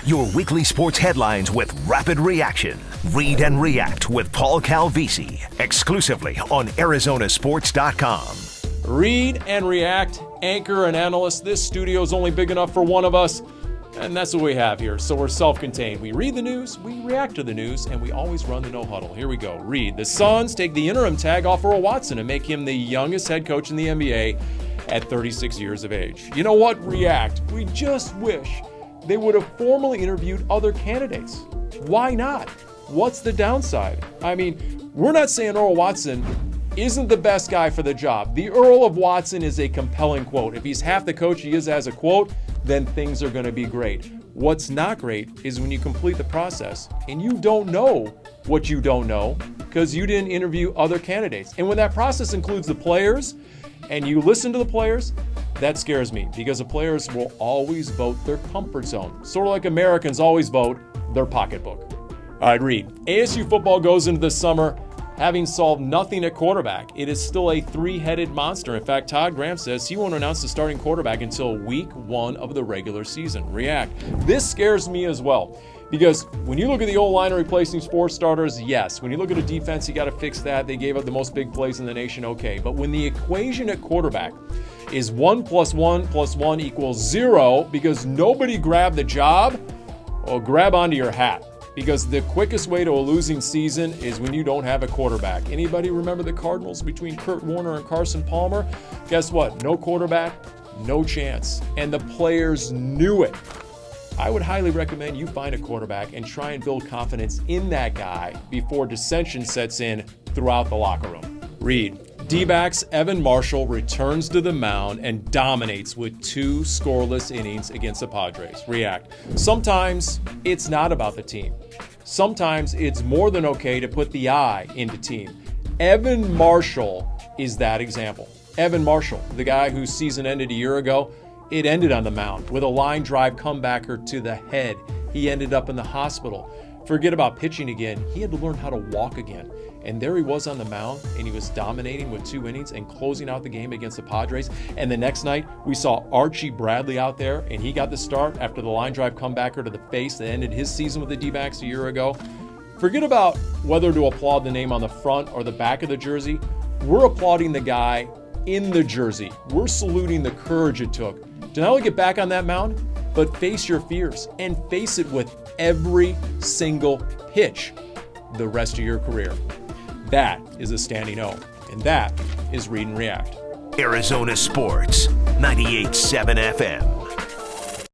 Your weekly sports headlines with rapid reaction. Read and React with Paul Calvisi, exclusively on ArizonaSports.com. Read and React, anchor and analyst. This studio is only big enough for one of us, and that's what we have here. So we're self-contained. We read the news, we react to the news, and we always run the no huddle. Here we go. Read. The Suns take the interim tag off Earl Watson and make him the youngest head coach in the NBA at 36 years of age. You know what? React. We just wish they would have formally interviewed other candidates. Why not? What's the downside? I mean, we're not saying Earl Watson isn't the best guy for the job. The Earl of Watson is a compelling quote. If he's half the coach he is as a quote, then things are going to be great. What's not great is when you complete the process and you don't know what you don't know because you didn't interview other candidates. And when that process includes the players and you listen to the players, that scares me because the players will always vote their comfort zone. Sort of like Americans always vote their pocketbook. All right, Reed. ASU football goes into the summer having solved nothing at quarterback. It is still a three-headed monster. In fact, Todd Graham says he won't announce the starting quarterback until week 1 of the regular season. React. This scares me as well because when you look at the O-line replacing 4 starters, yes. When you look at a defense, you got to fix that. They gave up the most big plays in the nation, okay. But when the equation at quarterback is 1 + 1 + 1 = 0 because nobody grabbed the job, well, grab onto your hat. Because the quickest way to a losing season is when you don't have a quarterback. Anybody remember the Cardinals between Kurt Warner and Carson Palmer? Guess what? No quarterback, no chance. And the players knew it. I would highly recommend you find a quarterback and try and build confidence in that guy before dissension sets in throughout the locker room. Read. D-backs Evan Marshall returns to the mound and dominates with 2 scoreless innings against the Padres. React. Sometimes it's not about the team. Sometimes it's more than okay to put the eye into team. Evan Marshall is that example. Evan Marshall, the guy whose season ended a year ago, it ended on the mound with a line drive comebacker to the head. He ended up in the hospital. Forget about pitching again. He had to learn how to walk again. And there he was on the mound, and he was dominating with 2 innings and closing out the game against the Padres. And the next night, we saw Archie Bradley out there, and he got the start after the line drive comebacker to the face that ended his season with the D-backs a year ago. Forget about whether to applaud the name on the front or the back of the jersey. We're applauding the guy in the jersey. We're saluting the courage it took to not only get back on that mound, but face your fears and face it with every single pitch the rest of your career. That is a standing O, and that is Read and React. Arizona Sports, 98.7 FM.